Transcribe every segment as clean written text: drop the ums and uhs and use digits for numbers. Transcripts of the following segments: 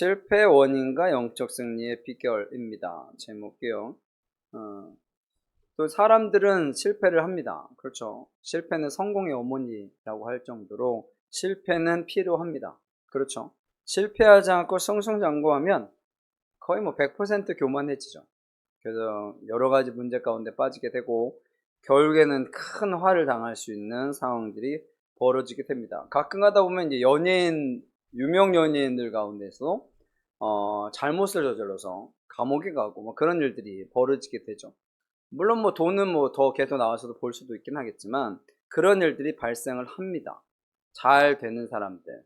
실패의 원인과 영적 승리의 비결입니다. 제목이요. 또 사람들은 실패를 합니다. 그렇죠. 실패는 성공의 어머니라고 할 정도로 실패는 필요합니다. 그렇죠. 실패하지 않고 승승장구하면 거의 100% 교만해지죠. 그래서 여러 가지 문제 가운데 빠지게 되고 결국에는 큰 화를 당할 수 있는 상황들이 벌어지게 됩니다. 가끔 가다 보면 이제 유명 연예인들 가운데서 잘못을 저질러서 감옥에 가고 그런 일들이 벌어지게 되죠. 물론 돈은 더 계속 나와서도 볼 수도 있긴 하겠지만 그런 일들이 발생을 합니다. 잘 되는 사람들.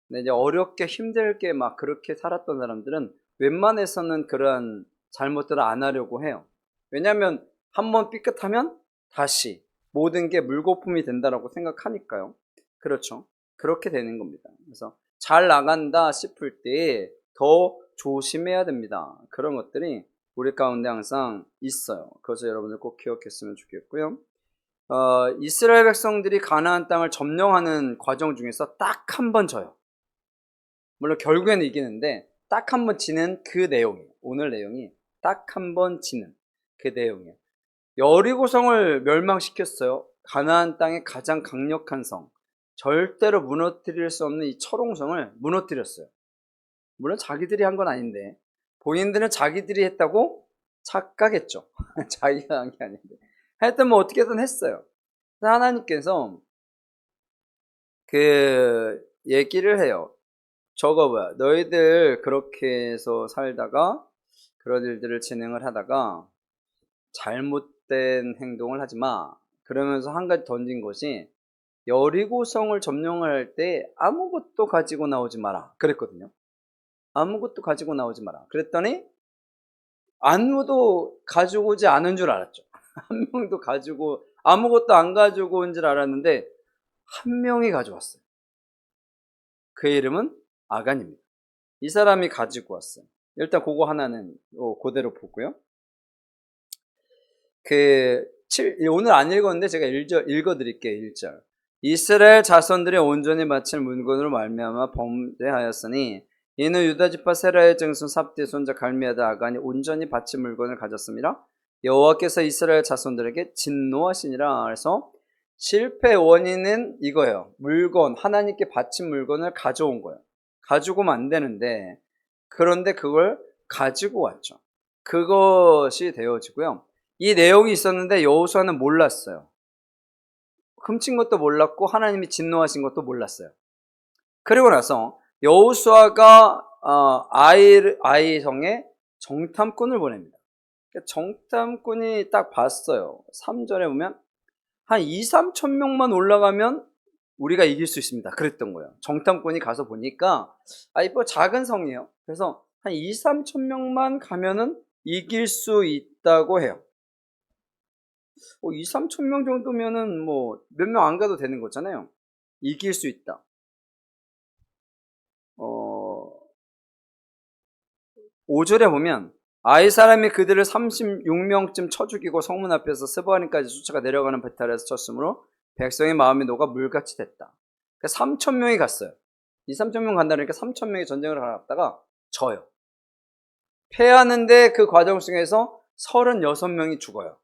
근데 이제 어렵게 힘들게 그렇게 살았던 사람들은 웬만해서는 그런 잘못들을 안 하려고 해요. 왜냐하면 한번 삐끗하면 다시 모든 게 물거품이 된다라고 생각하니까요. 그렇죠. 그렇게 되는 겁니다. 그래서 잘 나간다 싶을 때 더 조심해야 됩니다. 그런 것들이 우리 가운데 항상 있어요. 그래서 여러분들 꼭 기억했으면 좋겠고요. 이스라엘 백성들이 가나안 땅을 점령하는 과정 중에서 딱 한 번 져요. 물론 결국에는 이기는데 딱 한 번 지는 그 내용이에요. 오늘 내용이 딱 한 번 지는 그 내용이에요. 여리고성을 멸망시켰어요. 가나안 땅의 가장 강력한 성, 절대로 무너뜨릴 수 없는 이 철옹성을 무너뜨렸어요. 물론 자기들이 한 건 아닌데 본인들은 자기들이 했다고 착각했죠. 자기가 한 게 아닌데 하여튼 어떻게든 했어요. 하나님께서 그 얘기를 해요. 저거 뭐야, 너희들 그렇게 해서 살다가 그런 일들을 진행을 하다가 잘못된 행동을 하지 마. 그러면서 한 가지 던진 것이 여리고성을 점령할 때 아무것도 가지고 나오지 마라 그랬거든요. 아무것도 가지고 나오지 마라 그랬더니 아무도 가지고 오지 않은 줄 알았죠. 한 명도 아무것도 안 가지고 온 줄 알았는데 한 명이 가져왔어요. 그의 이름은 아간입니다. 이 사람이 가지고 왔어요. 일단 그거 하나는 그대로 보고요. 오늘 안 읽었는데 제가 읽어드릴게요. 1절. 이스라엘 자손들의 온전히 바칠 물건으로 말미암아 범죄하였으니 이는 유다지파 세라의 증손 삽디의 손자 갈미아다 아간이 온전히 바칠 물건을 가졌습니다. 여호와께서 이스라엘 자손들에게 진노하시니라. 그래서 실패의 원인은 이거예요. 하나님께 바친 물건을 가져온 거예요. 가지고 오면 안 되는데 그런데 그걸 가지고 왔죠. 그것이 되어지고요. 이 내용이 있었는데 여호수아는 몰랐어요. 훔친 것도 몰랐고 하나님이 진노하신 것도 몰랐어요. 그리고 나서 여호수아가 아이 성에 정탐꾼을 보냅니다. 정탐꾼이 딱 봤어요. 3절에 보면 한 2-3천 명만 올라가면 우리가 이길 수 있습니다. 그랬던 거예요. 정탐꾼이 가서 보니까 작은 성이에요. 그래서 한 2-3천 명만 가면은 이길 수 있다고 해요. 2-3천 명 정도면은 몇 명 안 가도 되는 거잖아요. 이길 수 있다. 5절에 보면 아이 사람이 그들을 36명쯤 쳐 죽이고 성문 앞에서 스바림까지 쫓아가 내려가는 배탈에서 쳤으므로 백성의 마음이 녹아 물같이 됐다. 3천 명이 갔어요. 2-3천 명 간다니까 3천 명이 전쟁을 갔다가 져요. 패하는데 그 과정 속에서 36명이 죽어요.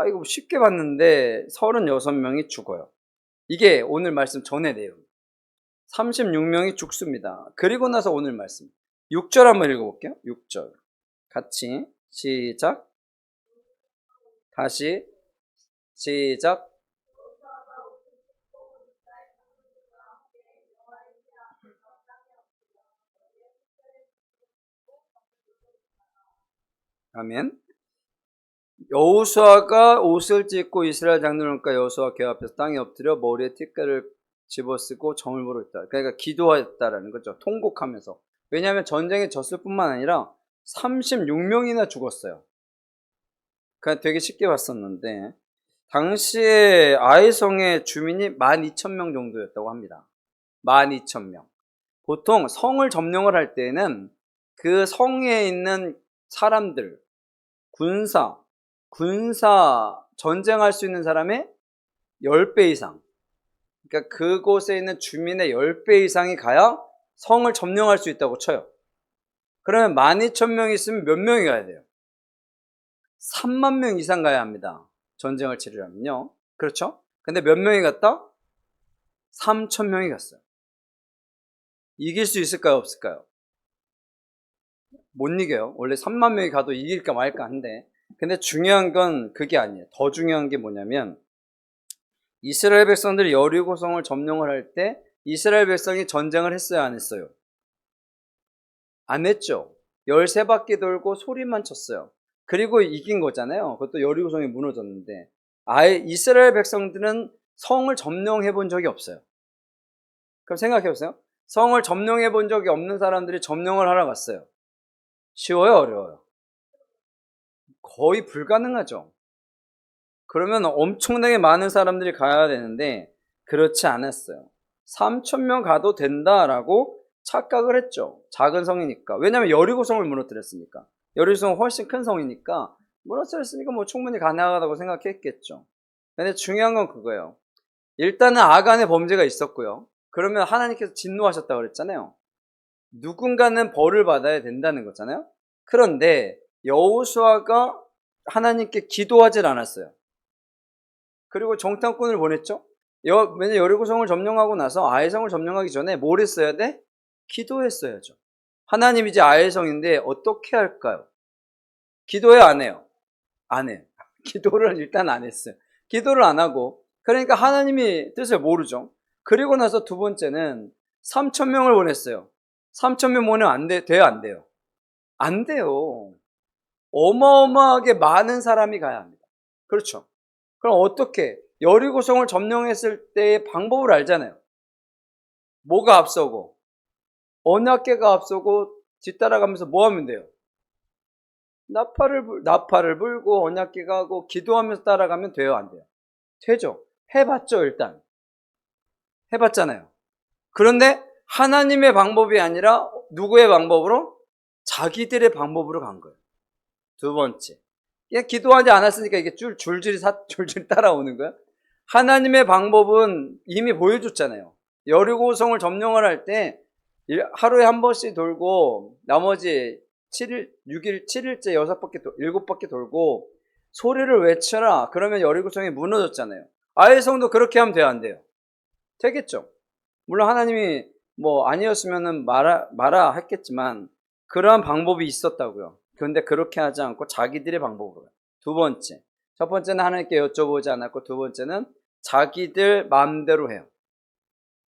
이거 쉽게 봤는데 36명이 죽어요. 이게 오늘 말씀 전의 내용. 36명이 죽습니다. 그리고 나서 오늘 말씀 6절 한번 읽어볼게요. 6절 같이 시작. 다시 시작. 아멘. 여호수아가 옷을 찢고 이스라엘 장로들과 여호수아 궤 앞에서 땅에 엎드려 머리에 티끌을 집어쓰고 점을 보러 있다. 그러니까 기도했다라는 거죠. 통곡하면서. 왜냐하면 전쟁에 졌을 뿐만 아니라 36명이나 죽었어요. 그냥 되게 쉽게 봤었는데 당시에 아이성의 주민이 12,000명 정도였다고 합니다. 12,000명. 보통 성을 점령을 할 때는 그 성에 있는 사람들, 군사 전쟁할 수 있는 사람의 10배 이상, 그러니까 그곳에 있는 주민의 10배 이상이 가야 성을 점령할 수 있다고 쳐요. 그러면 12,000명이 있으면 몇 명이 가야 돼요? 3만 명 이상 가야 합니다. 전쟁을 치르려면요. 그렇죠? 근데 몇 명이 갔다? 3,000명이 갔어요. 이길 수 있을까요? 없을까요? 못 이겨요. 원래 3만 명이 가도 이길까 말까 한데. 근데 중요한 건 그게 아니에요. 더 중요한 게 뭐냐면 이스라엘 백성들이 여리고성을 점령을 할 때 이스라엘 백성이 전쟁을 했어요, 안 했어요? 안 했죠. 13바퀴 돌고 소리만 쳤어요. 그리고 이긴 거잖아요. 그것도 여리고성이 무너졌는데 아예 이스라엘 백성들은 성을 점령해 본 적이 없어요. 그럼 생각해 보세요. 성을 점령해 본 적이 없는 사람들이 점령을 하러 갔어요. 쉬워요, 어려워요? 거의 불가능하죠. 그러면 엄청나게 많은 사람들이 가야 되는데 그렇지 않았어요. 3,000명 가도 된다라고 착각을 했죠. 작은 성이니까. 왜냐하면 여리고성을 무너뜨렸으니까. 여리고성은 훨씬 큰 성이니까 무너뜨렸으니까 뭐 충분히 가능하다고 생각했겠죠. 근데 중요한 건 그거예요. 일단은 아간의 범죄가 있었고요. 그러면 하나님께서 진노하셨다고 그랬잖아요. 누군가는 벌을 받아야 된다는 거잖아요. 그런데 여호수아가 하나님께 기도하질 않았어요. 그리고 정탐꾼을 보냈죠. 왜냐 여리고성을 점령하고 나서 아이성을 점령하기 전에 뭘 했어야 돼? 기도했어야죠. 하나님 이제 아이성인데 어떻게 할까요? 기도해 안 해요? 안 해요. 기도를 일단 안 했어요. 기도를 안 하고 그러니까 하나님이 뜻을 모르죠. 그리고 나서 두 번째는 3,000명을 보냈어요. 3,000명 보내면 안 돼요? 안 돼요? 안 돼요. 어마어마하게 많은 사람이 가야 합니다. 그렇죠. 그럼 어떻게? 여리고성을 점령했을 때의 방법을 알잖아요. 뭐가 앞서고? 언약궤가 앞서고 뒤따라가면서 뭐 하면 돼요? 나팔을 불고 언약궤가 하고 기도하면서 따라가면 돼요? 안 돼요? 되죠. 해봤죠, 일단. 해봤잖아요. 그런데 하나님의 방법이 아니라 누구의 방법으로? 자기들의 방법으로 간 거예요. 두 번째. 기도하지 않았으니까 이게 줄줄이 따라오는 거야. 하나님의 방법은 이미 보여줬잖아요. 여리고성을 점령을 할 때 하루에 한 번씩 돌고 나머지 7일, 6일, 7일째 6바퀴, 7바퀴 돌고 소리를 외쳐라. 그러면 여리고성이 무너졌잖아요. 아이성도 그렇게 하면 돼요, 안 돼요? 되겠죠. 물론 하나님이 뭐 아니었으면은 말아 했겠지만 그러한 방법이 있었다고요. 그런데 그렇게 하지 않고 자기들의 방법으로. 두 번째. 첫 번째는 하나님께 여쭤보지 않았고 두 번째는 자기들 마음대로 해요.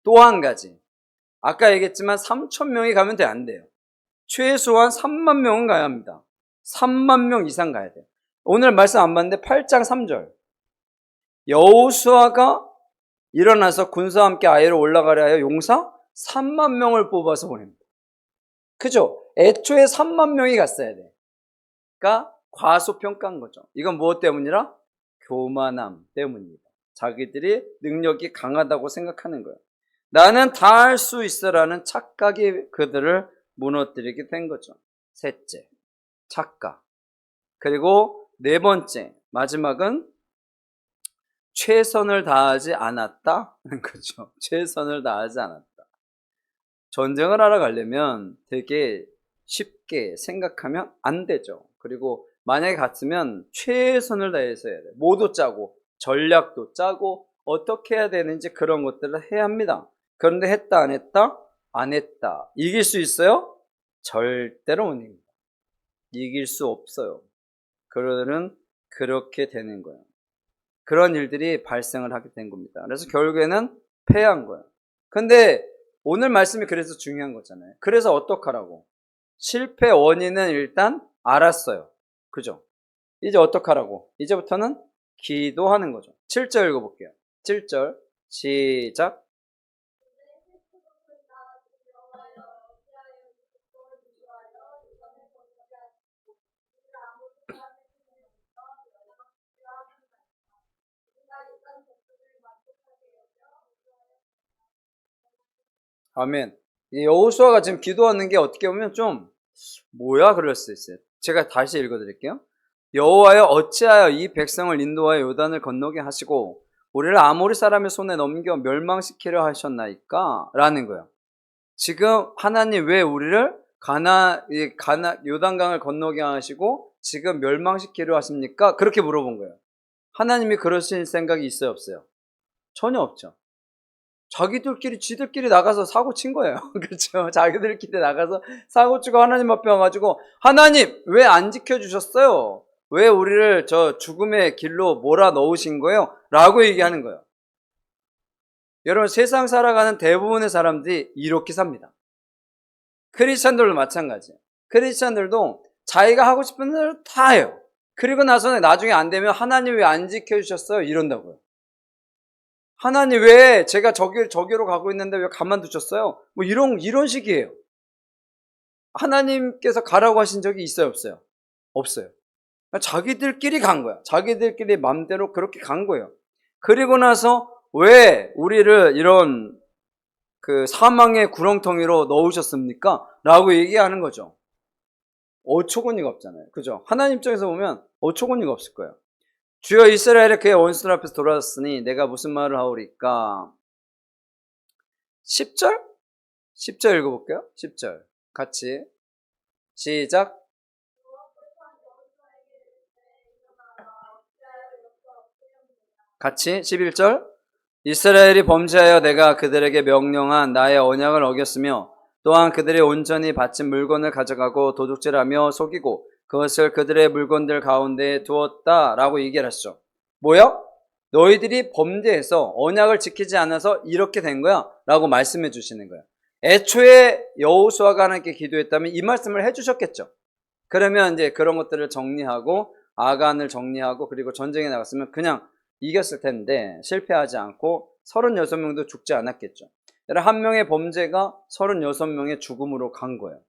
또 한 가지. 아까 얘기했지만 3,000명이 가면 안 돼요. 최소한 3만 명은 가야 합니다. 3만 명 이상 가야 돼요. 오늘 말씀 안 봤는데 8장 3절. 여호수아가 일어나서 군사와 함께 아이로 올라가려 하여 용사 3만 명을 뽑아서 보냅니다. 그죠? 애초에 3만 명이 갔어야 돼. 그러니까 과소평가한 거죠. 이건 무엇 때문이라? 교만함 때문입니다. 자기들이 능력이 강하다고 생각하는 거예요. 나는 다 할 수 있어라는 착각이 그들을 무너뜨리게 된 거죠. 셋째, 착각. 그리고 네 번째, 마지막은 최선을 다하지 않았다는 거죠. 최선을 다하지 않았다. 전쟁을 하러 가려면 되게 쉽게 생각하면 안 되죠. 그리고 만약에 갔으면 최선을 다해서 해야 돼요. 모두 짜고 전략도 짜고 어떻게 해야 되는지 그런 것들을 해야 합니다. 그런데 했다 안 했다? 안 했다. 이길 수 있어요? 절대로 못 이깁니다. 이길 수 없어요. 그러면 그렇게 되는 거예요. 그런 일들이 발생을 하게 된 겁니다. 그래서 결국에는 패한 거예요. 근데 오늘 말씀이 그래서 중요한 거잖아요. 그래서 어떡하라고? 실패 원인은 일단 알았어요. 그죠? 이제 어떡하라고? 이제부터는 기도하는 거죠. 7절 읽어볼게요. 7절 시작. 아멘. 여호수아가 지금 기도하는 게 어떻게 보면 좀 뭐야 그럴 수 있어요. 제가 다시 읽어드릴게요. 여호와여 어찌하여 이 백성을 인도하여 요단을 건너게 하시고 우리를 아모리 사람의 손에 넘겨 멸망시키려 하셨나이까? 라는 거예요. 지금 하나님 왜 우리를 요단강을 건너게 하시고 지금 멸망시키려 하십니까? 그렇게 물어본 거예요. 하나님이 그러실 생각이 있어요, 없어요? 전혀 없죠. 지들끼리 나가서 사고 친 거예요. 그렇죠? 자기들끼리 나가서 사고 치고 하나님 앞에 와가지고, 하나님, 왜 안 지켜주셨어요? 왜 우리를 저 죽음의 길로 몰아 넣으신 거예요? 라고 얘기하는 거예요. 여러분, 세상 살아가는 대부분의 사람들이 이렇게 삽니다. 크리스찬들도 마찬가지예요. 크리스찬들도 자기가 하고 싶은 대로 다 해요. 그리고 나서는 나중에 안 되면 하나님 왜 안 지켜주셨어요? 이런다고요. 하나님 왜 제가 저기로 가고 있는데 왜 가만두셨어요? 뭐 이런 식이에요. 하나님께서 가라고 하신 적이 있어요, 없어요? 없어요. 자기들끼리 간 거야. 자기들끼리 맘대로 그렇게 간 거예요. 그리고 나서 왜 우리를 이런 그 사망의 구렁텅이로 넣으셨습니까? 라고 얘기하는 거죠. 어처구니가 없잖아요. 그죠? 하나님 입장에서 보면 어처구니가 없을 거예요. 주여 이스라엘의 그의 원수들 앞에서 돌아왔으니 내가 무슨 말을 하오리까? 10절? 10절 읽어볼게요. 10절 같이 시작. 같이 11절. 이스라엘이 범죄하여 내가 그들에게 명령한 나의 언약을 어겼으며 또한 그들이 온전히 바친 물건을 가져가고 도둑질하며 속이고 그것을 그들의 물건들 가운데 두었다라고 얘기를 하시죠. 뭐야? 너희들이 범죄해서 언약을 지키지 않아서 이렇게 된 거야 라고 말씀해 주시는 거예요. 애초에 여호수아가 하나님께 기도했다면 이 말씀을 해주셨겠죠. 그러면 이제 그런 것들을 정리하고 아간을 정리하고 그리고 전쟁에 나갔으면 그냥 이겼을 텐데 실패하지 않고 36명도 죽지 않았겠죠. 한 명의 범죄가 36명의 죽음으로 간 거예요.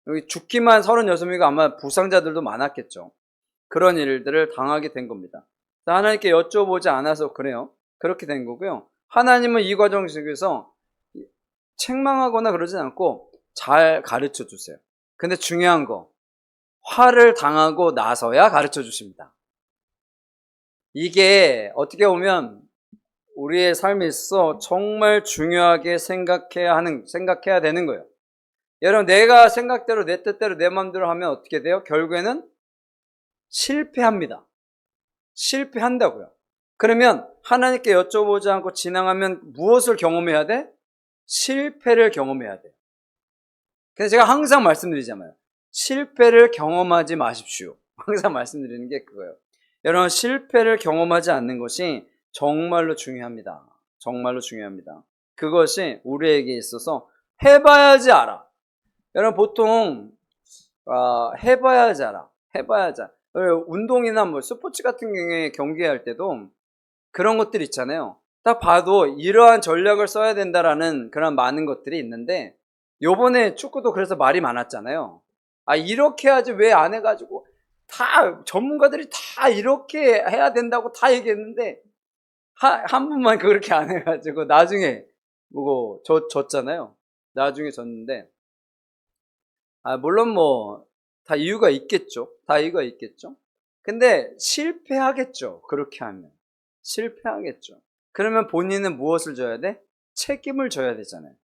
여기 죽기만 36명이고 아마 부상자들도 많았겠죠. 그런 일들을 당하게 된 겁니다. 하나님께 여쭤보지 않아서 그래요. 그렇게 된 거고요. 하나님은 이 과정 속에서 책망하거나 그러진 않고 잘 가르쳐 주세요. 근데 중요한 거, 화를 당하고 나서야 가르쳐 주십니다. 이게 어떻게 보면 우리의 삶에 있어 정말 중요하게 생각해야 되는 거예요. 여러분, 내가 생각대로 내 뜻대로 내 마음대로 하면 어떻게 돼요? 결국에는 실패합니다. 실패한다고요. 그러면 하나님께 여쭤보지 않고 진행하면 무엇을 경험해야 돼? 실패를 경험해야 돼요. 그래서 제가 항상 말씀드리잖아요. 실패를 경험하지 마십시오. 항상 말씀드리는 게 그거예요. 여러분, 실패를 경험하지 않는 것이 정말로 중요합니다. 정말로 중요합니다. 그것이 우리에게 있어서 해봐야지 알아. 여러분, 보통 해봐야지 알아. 해봐야지 알아. 운동이나 뭐 스포츠 같은 경우에 경기할 때도 그런 것들 있잖아요. 딱 봐도 이러한 전략을 써야 된다라는 그런 많은 것들이 있는데, 요번에 축구도 그래서 말이 많았잖아요. 이렇게 하지 왜 안 해가지고, 다 전문가들이 다 이렇게 해야 된다고 다 얘기했는데 한 분만 그렇게 안 해가지고 나중에 뭐고 졌잖아요. 나중에 졌는데, 물론 뭐 다 이유가 있겠죠. 다 이유가 있겠죠. 근데 실패하겠죠. 그렇게 하면 실패하겠죠. 그러면 본인은 무엇을 져야 돼? 책임을 져야 되잖아요.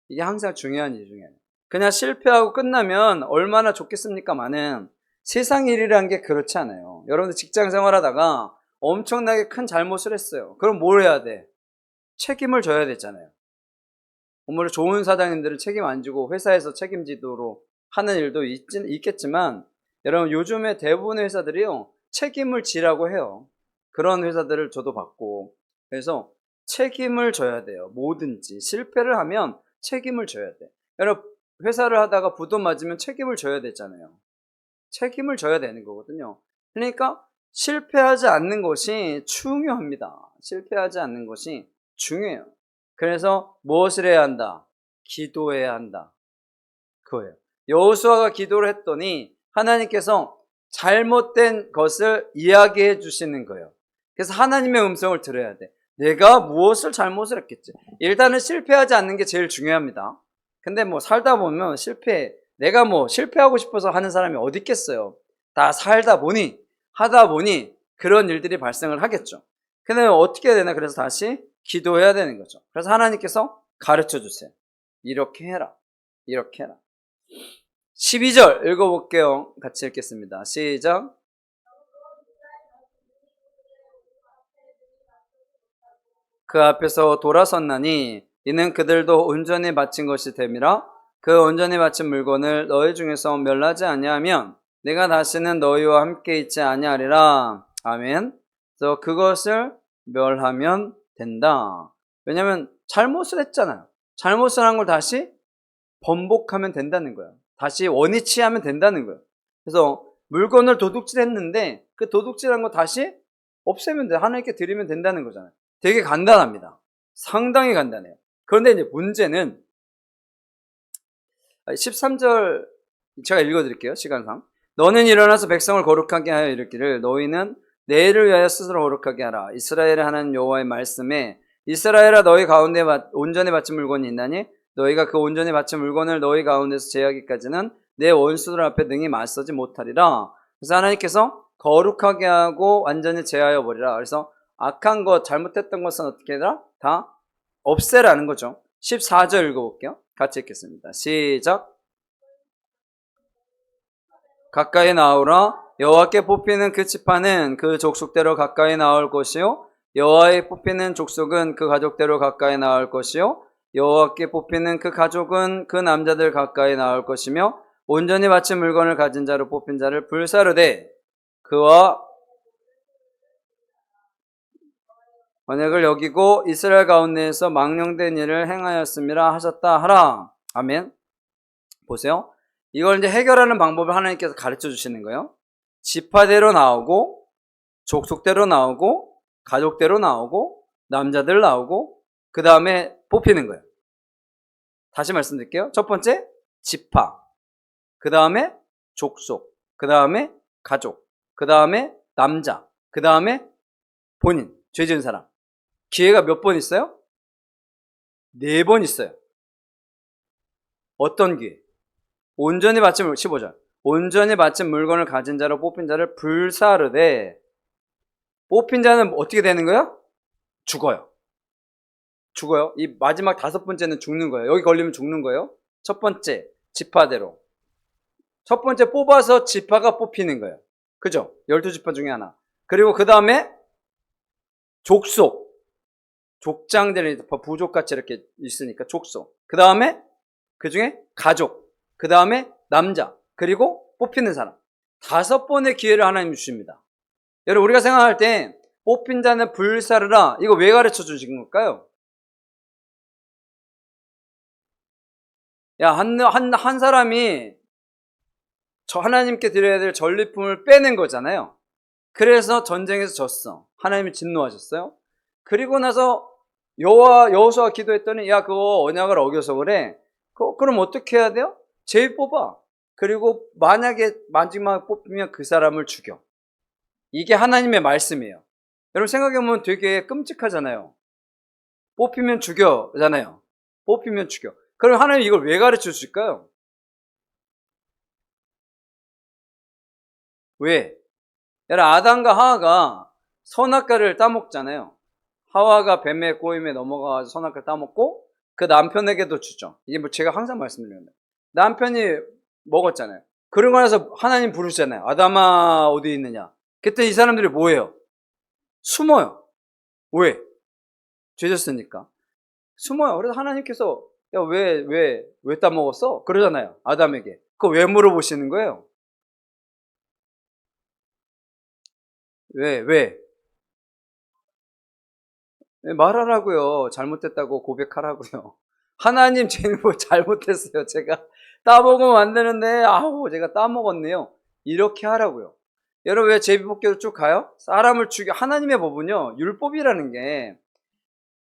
이게 항상 중요한 일 중에 하나예요. 그냥 실패하고 끝나면 얼마나 좋겠습니까마는 세상 일이라는 게 그렇지 않아요. 여러분들 직장 생활하다가 엄청나게 큰 잘못을 했어요. 그럼 뭘 해야 돼? 책임을 져야 되잖아요. 정말 좋은 사장님들은 책임 안 지고 회사에서 책임지도록 하는 일도 있겠지만, 여러분 요즘에 대부분의 회사들이요 책임을 지라고 해요. 그런 회사들을 저도 봤고, 그래서 책임을 져야 돼요. 뭐든지 실패를 하면 책임을 져야 돼. 여러분, 회사를 하다가 부도 맞으면 책임을 져야 되잖아요. 책임을 져야 되는 거거든요. 그러니까 실패하지 않는 것이 중요합니다. 실패하지 않는 것이 중요해요. 그래서 무엇을 해야 한다? 기도해야 한다. 그거예요. 여호수아가 기도를 했더니 하나님께서 잘못된 것을 이야기해 주시는 거예요. 그래서 하나님의 음성을 들어야 돼. 내가 무엇을 잘못을 했겠지. 일단은 실패하지 않는 게 제일 중요합니다. 근데 뭐 살다 보면 내가 뭐 실패하고 싶어서 하는 사람이 어디 있겠어요. 다 살다 보니 하다 보니 그런 일들이 발생을 하겠죠. 근데 어떻게 해야 되나? 그래서 다시 기도해야 되는 거죠. 그래서 하나님께서 가르쳐 주세요. 이렇게 해라. 이렇게 해라. 12절 읽어볼게요. 같이 읽겠습니다. 시작. 그 앞에서 돌아섰나니 이는 그들도 온전히 바친 것이 됨이라. 그 온전히 바친 물건을 너희 중에서 멸하지 아니하면 내가 다시는 너희와 함께 있지 아니하리라. 아멘. 그래서 그것을 멸하면 된다. 왜냐하면 잘못을 했잖아요. 잘못을 한 걸 다시 번복하면 된다는 거예요. 다시 원위치하면 된다는 거예요. 그래서 물건을 도둑질했는데 그 도둑질한 거 다시 없애면 돼. 하나님께 드리면 된다는 거잖아요. 되게 간단합니다. 상당히 간단해요. 그런데 이제 문제는 13절 제가 읽어드릴게요. 시간상. 너는 일어나서 백성을 거룩하게 하여 이르기를 너희는 내일을 위하여 스스로 거룩하게 하라. 이스라엘의 하나님 여호와의 말씀에 이스라엘아 너희 가운데 온전히 바친 물건이 있나니 너희가 그 온전히 바친 물건을 너희 가운데서 제하기까지는 내 원수들 앞에 능히 맞서지 못하리라. 그래서 하나님께서 거룩하게 하고 완전히 제하여 버리라. 그래서 악한 것, 잘못했던 것은 어떻게 해라? 다 없애라는 거죠. 14절 읽어볼게요. 같이 읽겠습니다. 시작. 가까이 나오라. 여호와께 뽑히는 그 지파는 그 족속대로 가까이 나올 것이요 여호와의 뽑히는 족속은 그 가족대로 가까이 나올 것이요 여호와께 뽑히는 그 가족은 그 남자들 가까이 나올 것이며 온전히 바친 물건을 가진 자로 뽑힌 자를 불사르되 그와 언약을 여기고 이스라엘 가운데에서 망령된 일을 행하였음이라 하셨다 하라. 아멘. 보세요. 이걸 이제 해결하는 방법을 하나님께서 가르쳐 주시는 거예요. 지파대로 나오고 족속대로 나오고 가족대로 나오고 남자들 나오고 그 다음에 뽑히는 거예요. 다시 말씀드릴게요. 첫 번째 지파, 그 다음에 족속, 그 다음에 가족, 그 다음에 남자, 그 다음에 본인, 죄 지은 사람. 기회가 몇 번 있어요? 4번 있어요. 어떤 기회? 온전히 바친 15절. 온전히 바친 물건을 가진 자로 뽑힌 자를 불사르되 뽑힌 자는 어떻게 되는 거예요? 죽어요. 죽어요. 이 마지막 5번째는 죽는 거예요. 여기 걸리면 죽는 거예요. 첫 번째 지파대로. 첫 번째 뽑아서 지파가 뽑히는 거예요. 그죠? 12지파 중에 하나. 그리고 그 다음에 족속. 족장들이 부족같이 이렇게 있으니까 족속. 그 다음에 그 중에 가족. 그 다음에 남자. 그리고 뽑히는 사람. 5번의 기회를 하나님 주십니다. 여러분 우리가 생각할 때 뽑힌 자는 불사르라. 이거 왜 가르쳐 주신 걸까요? 야, 한 사람이 저 하나님께 드려야 될 전리품을 빼낸 거잖아요. 그래서 전쟁에서 졌어. 하나님이 진노하셨어요. 그리고 나서 여호수아가 기도했더니 야 그거 언약을 어겨서 그래. 그럼 어떻게 해야 돼요? 제일 뽑아. 그리고 만약에 마지막 뽑히면 그 사람을 죽여. 이게 하나님의 말씀이에요. 여러분 생각해보면 되게 끔찍하잖아요. 뽑히면 죽여잖아요. 뽑히면 죽여. 그럼 하나님 이걸 왜 가르쳐 주실까요? 왜? 여러분 아담과 하와가 선악과를 따먹잖아요. 하와가 뱀의 꼬임에 넘어가서 선악과를 따먹고 그 남편에게도 주죠. 이게 뭐 제가 항상 말씀드리는 거예요. 남편이 먹었잖아요. 그러고 나서 하나님 부르시잖아요. 아담아 어디 있느냐. 그때 이 사람들이 뭐예요? 숨어요. 왜? 죄졌으니까. 숨어요. 그래서 하나님께서 야, 왜 따먹었어? 그러잖아요. 아담에게. 그거 왜 물어보시는 거예요? 왜? 말하라고요. 잘못됐다고 고백하라고요. 하나님 제일 뭐 잘못했어요. 제가 따먹으면 안 되는데 제가 따먹었네요. 이렇게 하라고요. 여러분 왜 제비뽑기로 쭉 가요? 사람을 죽여. 하나님의 법은요. 율법이라는 게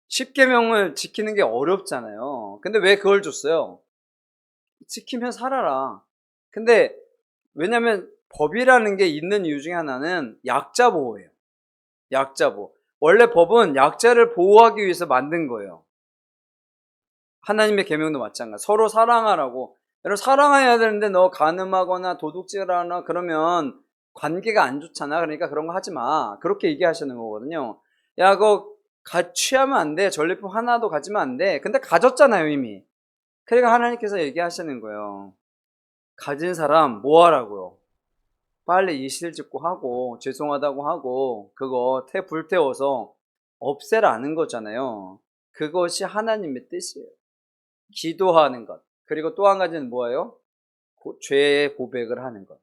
10계명을 지키는 게 어렵잖아요. 근데 왜 그걸 줬어요? 지키면 살아라. 근데 왜냐면 법이라는 게 있는 이유 중에 하나는 약자 보호예요. 약자 보호. 원래 법은 약자를 보호하기 위해서 만든 거예요. 하나님의 계명도 마찬가지. 서로 사랑하라고. 여러분 사랑해야 되는데 너 간음하거나 도둑질하거나 그러면 관계가 안 좋잖아. 그러니까 그런 거 하지 마. 그렇게 얘기하시는 거거든요. 야, 그거 취하면 안 돼. 전리품 하나도 가지면 안 돼. 근데 가졌잖아요, 이미. 그러니까 하나님께서 얘기하시는 거예요. 가진 사람 뭐 하라고요? 빨리 이실 짓고 하고 죄송하다고 하고 그거 불태워서 없애라는 거잖아요. 그것이 하나님의 뜻이에요. 기도하는 것. 그리고 또 한 가지는 뭐예요? 죄의 고백을 하는 것.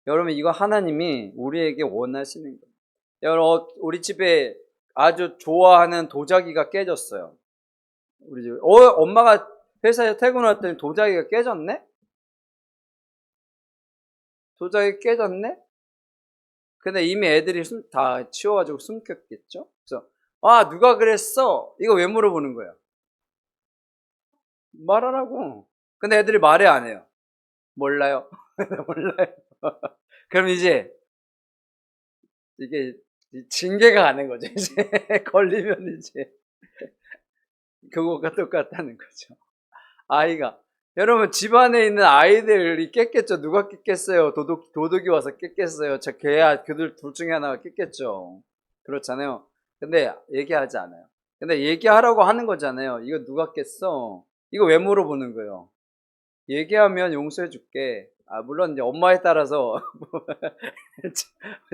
여러분 이거 하나님이 우리에게 원하시는 거예요. 여러분 우리 집에 아주 좋아하는 도자기가 깨졌어요. 우리 집 엄마가 회사에 퇴근했더니 도자기가 깨졌네? 도자기 깨졌네? 근데 이미 애들이 다 치워가지고 숨겼겠죠? 그래서 누가 그랬어? 이거 왜 물어보는 거야? 말하라고. 근데 애들이 말해 안 해요. 몰라요. 몰라요. 그럼 이제 이게 징계가 가는 거죠. 이제 걸리면 이제 그거가 똑같다는 거죠. 아이가 여러분 집안에 있는 아이들이 깼겠죠. 누가 깼겠어요? 도둑이 와서 깼겠어요? 걔야 그들 둘 중에 하나가 깼겠죠. 그렇잖아요. 근데 얘기하지 않아요. 근데 얘기하라고 하는 거잖아요. 이거 누가 깼어? 이거 왜 물어보는 거예요? 얘기하면 용서해 줄게. 물론 이제 엄마에 따라서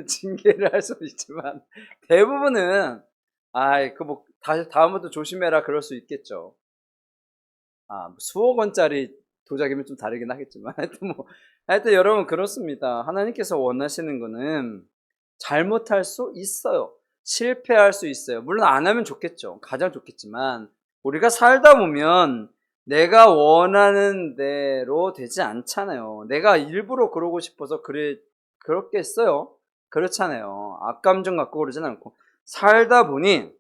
징계를 할 수도 있지만 대부분은 다시 다음부터 조심해라 그럴 수 있겠죠. 수억 원짜리 도자기면 좀 다르긴 하겠지만 하여튼 여러분 그렇습니다. 하나님께서 원하시는 거는 잘못할 수 있어요. 실패할 수 있어요. 물론 안 하면 좋겠죠. 가장 좋겠지만 우리가 살다 보면 내가 원하는 대로 되지 않잖아요. 내가 일부러 그러고 싶어서 그렇겠어요. 그렇잖아요. 악감정 갖고 그러진 않고 살다 보니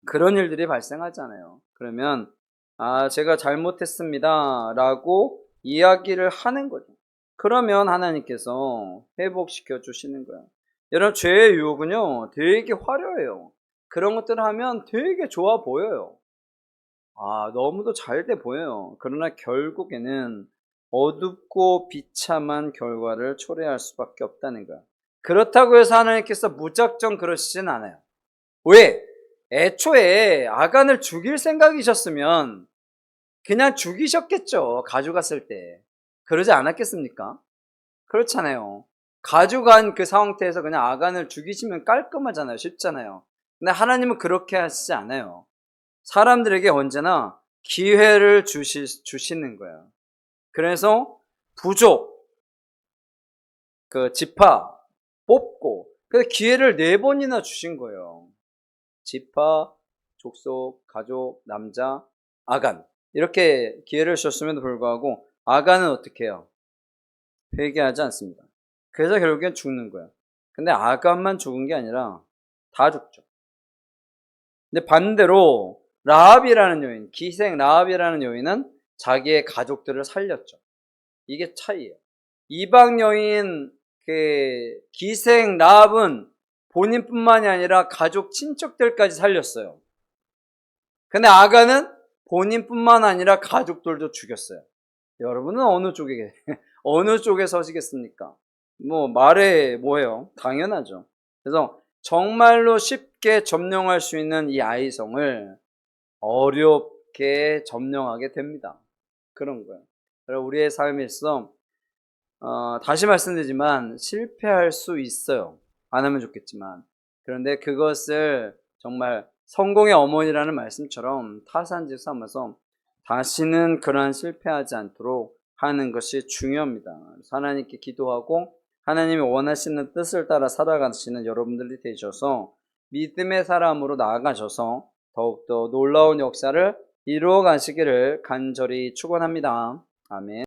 그런 일들이 발생하잖아요. 그러면 제가 잘못했습니다 라고 이야기를 하는 거죠. 그러면 하나님께서 회복시켜 주시는 거예요. 여러분 죄의 유혹은요 되게 화려해요. 그런 것들을 하면 되게 좋아 보여요. 너무도 잘 돼 보여요. 그러나 결국에는 어둡고 비참한 결과를 초래할 수밖에 없다는 거예요. 그렇다고 해서 하나님께서 무작정 그러시진 않아요. 왜? 애초에 아간을 죽일 생각이셨으면 그냥 죽이셨겠죠. 가져갔을 때. 그러지 않았겠습니까? 그렇잖아요. 가져간 그 상태에서 그냥 아간을 죽이시면 깔끔하잖아요. 쉽잖아요. 근데 하나님은 그렇게 하시지 않아요. 사람들에게 언제나 기회를 주시는 거예요. 그래서 부족, 지파 뽑고 그 기회를 4번이나 주신 거예요. 지파, 족속, 가족, 남자, 아간 이렇게 기회를 주셨음에도 불구하고 아간은 어떻게 해요? 회개하지 않습니다. 그래서 결국엔 죽는 거예요. 근데 아간만 죽은 게 아니라 다 죽죠. 근데 반대로 라합이라는 여인, 기생 라합이라는 여인은 자기의 가족들을 살렸죠. 이게 차이예요. 이방 여인 기생 라합은 본인뿐만이 아니라 가족 친척들까지 살렸어요. 근데 아간은 본인뿐만 아니라 가족들도 죽였어요. 여러분은 어느 쪽에 서시겠습니까? 말해 뭐예요? 당연하죠. 그래서 정말로 쉽게 점령할 수 있는 이 아이성을 어렵게 점령하게 됩니다. 그런 거예요. 그래서 우리의 삶에 있어 다시 말씀드리지만 실패할 수 있어요. 안 하면 좋겠지만. 그런데 그것을 정말 성공의 어머니라는 말씀처럼 타산지 삼아서 다시는 그러한 실패하지 않도록 하는 것이 중요합니다. 하나님께 기도하고 하나님이 원하시는 뜻을 따라 살아가시는 여러분들이 되셔서 믿음의 사람으로 나아가셔서 더욱더 놀라운 역사를 이루어 가시기를 간절히 축원합니다. 아멘.